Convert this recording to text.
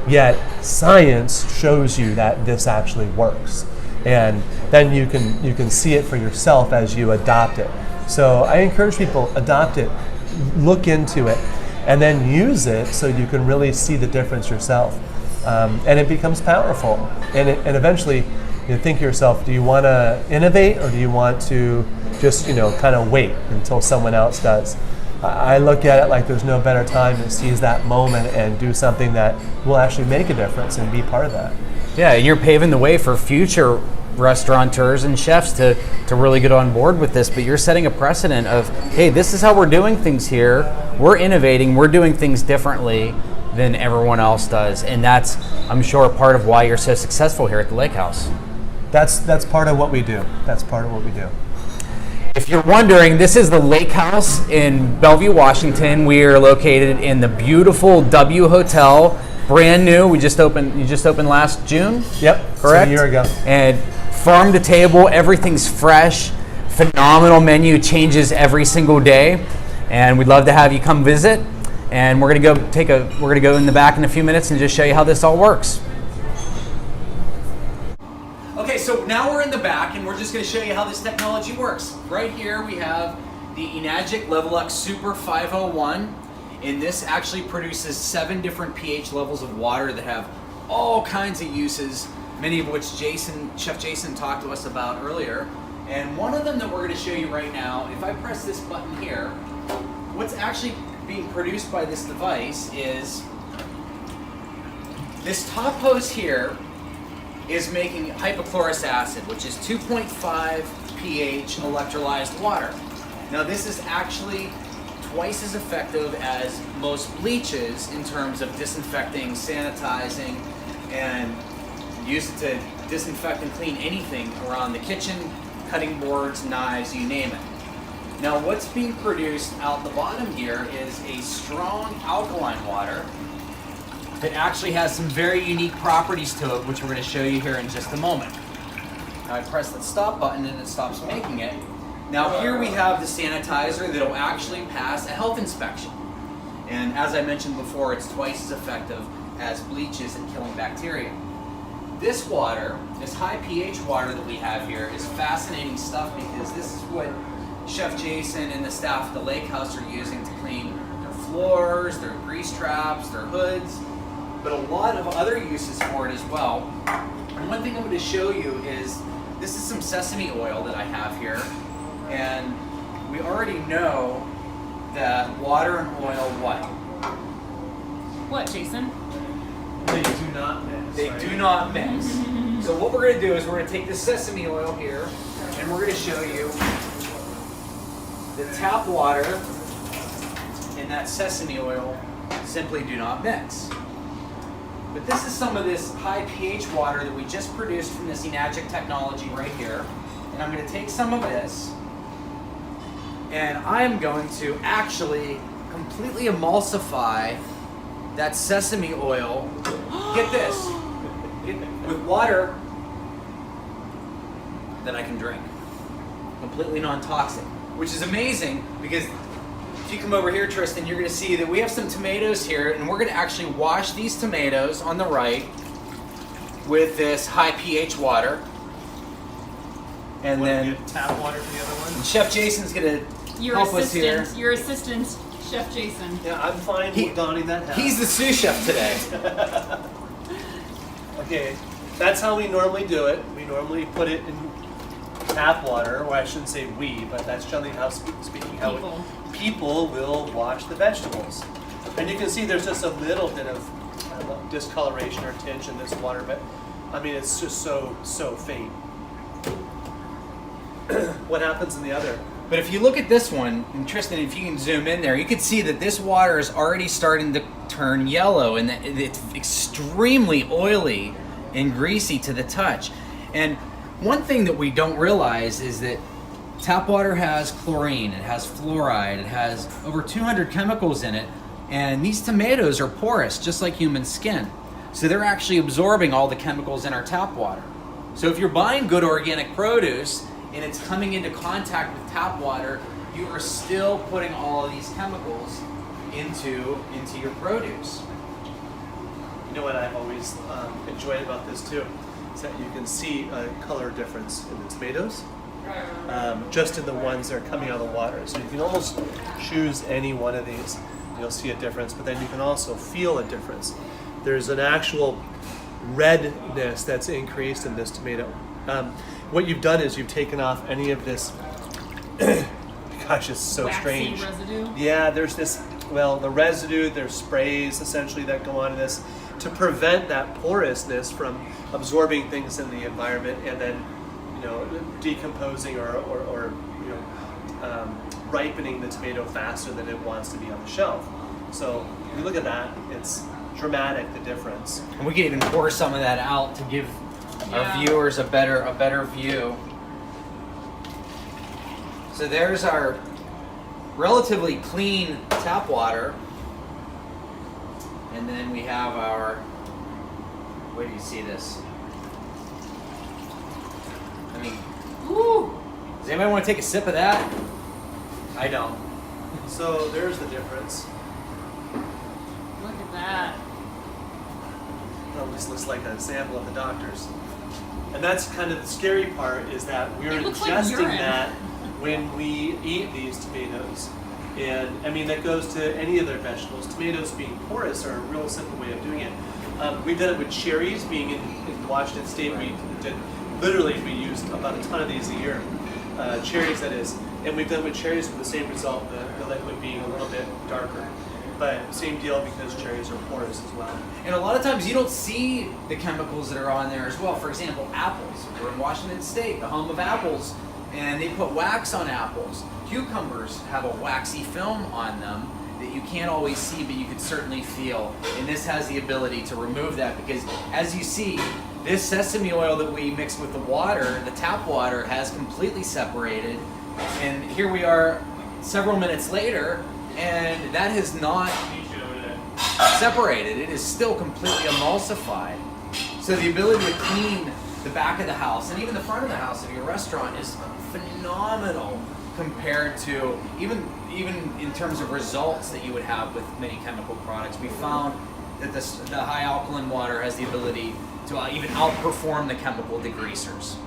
Yet science shows you that this actually works. And then you can see it for yourself as you adopt it. So I encourage people, adopt it, look into it, and then use it so you can really see the difference yourself. And it becomes powerful. And eventually you think to yourself, do you want to innovate or do you want to just kind of wait until someone else does? I look at it like there's no better time to seize that moment and do something that will actually make a difference and be part of that. Yeah, you're paving the way for future restaurateurs and chefs to really get on board with this, but you're setting a precedent of, hey, this is how we're doing things here. We're innovating, we're doing things differently than everyone else does, and that's, I'm sure, part of why you're so successful here at the Lake House. That's part of what we do. That's part of what we do. If you're wondering, this is the Lake House in Bellevue, Washington. We are located in the beautiful W Hotel, brand new. You just opened last June? Yep, correct? A year ago. And farm to table, everything's fresh. Phenomenal menu, changes every single day. And we'd love to have you come visit. And we're gonna go in the back in a few minutes and just show you how this all works. Okay, so now we're in the back and we're just going to show you how this technology works. Right here we have the Enagic Levelux Super 501, and this actually produces 7 different pH levels of water that have all kinds of uses, many of which Chef Jason talked to us about earlier. And one of them that we're going to show you right now, if I press this button here, what's actually being produced by this device is this top hose here is making hypochlorous acid, which is 2.5 pH electrolyzed water. Now this is actually twice as effective as most bleaches in terms of disinfecting, sanitizing, and use it to disinfect and clean anything around the kitchen, cutting boards, knives, you name it. Now what's being produced out the bottom here is a strong alkaline water that actually has some very unique properties to it, which we're going to show you here in just a moment. Now I press the stop button and it stops making it. Now here we have the sanitizer that will actually pass a health inspection. And as I mentioned before, it's twice as effective as bleaches at killing bacteria. This water, this high pH water that we have here, is fascinating stuff because this is what Chef Jason and the staff at the Lake House are using to clean their floors, their grease traps, their hoods, but a lot of other uses for it as well. And one thing I'm going to show you is, this is some sesame oil that I have here, and we already know that water and oil What, Jason? They do not mix. They do not mix. So what we're going to do is we're going to take this sesame oil here, and we're going to show you the tap water and that sesame oil simply do not mix. But this is some of this high pH water that we just produced from this Enagic technology right here. And I'm going to take some of this, and I'm going to actually completely emulsify that sesame oil. Get this, with water that I can drink. Completely non-toxic, which is amazing because if you come over here, Tristan, you're going to see that we have some tomatoes here, and we're going to actually wash these tomatoes on the right with this high pH water. And then tap water for the other one. Chef Jason's going to help us here. Your assistant, Chef Jason. Yeah, I'm fine with donning that hat. He's the sous chef today. Okay, that's how we normally do it. We normally put it in tap water, or I shouldn't say we, but that's generally how speaking how people will wash the vegetables. And you can see there's just a little bit of discoloration or tinge in this water, but I mean it's just so faint. What happens in the other? But if you look at this one, and Tristan, if you can zoom in there, you can see that this water is already starting to turn yellow, and that it's extremely oily and greasy to the touch. And one thing that we don't realize is that tap water has chlorine, it has fluoride, it has over 200 chemicals in it, and these tomatoes are porous, just like human skin. So they're actually absorbing all the chemicals in our tap water. So if you're buying good organic produce and it's coming into contact with tap water, you are still putting all of these chemicals into your produce. You know what I've always enjoyed about this too is that you can see a color difference in the tomatoes, just in the ones that are coming out of the water. So you can almost choose any one of these, and you'll see a difference. But then you can also feel a difference. There's an actual redness that's increased in this tomato. What you've done is you've taken off any of this. Gosh, it's so Waxy strange. residue? Yeah, there's this. Well, the residue. There's sprays essentially that go on in this to prevent that porousness from absorbing things in the environment and then, decomposing or ripening the tomato faster than it wants to be on the shelf. So if you look at that, it's dramatic, the difference. And we can even pour some of that out to give our viewers a better view. So there's our relatively clean tap water. And then we have our, where do you see this? I mean, woo! Does anybody want to take a sip of that? I don't. So there's the difference. Look at that. Well, this looks like a sample of the doctor's. And that's kind of the scary part, is that we're It looks like ingesting urine. that when we eat these tomatoes. And I mean, that goes to any of their vegetables. Tomatoes being porous are a real simple way of doing it. We've done it with cherries. Being in Washington State, we used about a ton of these a year. Cherries, that is. And we've done it with cherries with the same result, the liquid being a little bit darker. But same deal because cherries are porous as well. And a lot of times you don't see the chemicals that are on there as well. For example, apples. We're in Washington State, the home of apples, and they put wax on apples. Cucumbers have a waxy film on them that you can't always see, but you can certainly feel. And this has the ability to remove that because, as you see, this sesame oil that we mixed with the water, the tap water, has completely separated. And here we are several minutes later, and that has not separated. It is still completely emulsified. So the ability to clean the back of the house and even the front of the house of your restaurant is phenomenal compared to even in terms of results that you would have with many chemical products. We found that the high alkaline water has the ability to even outperform the chemical degreasers.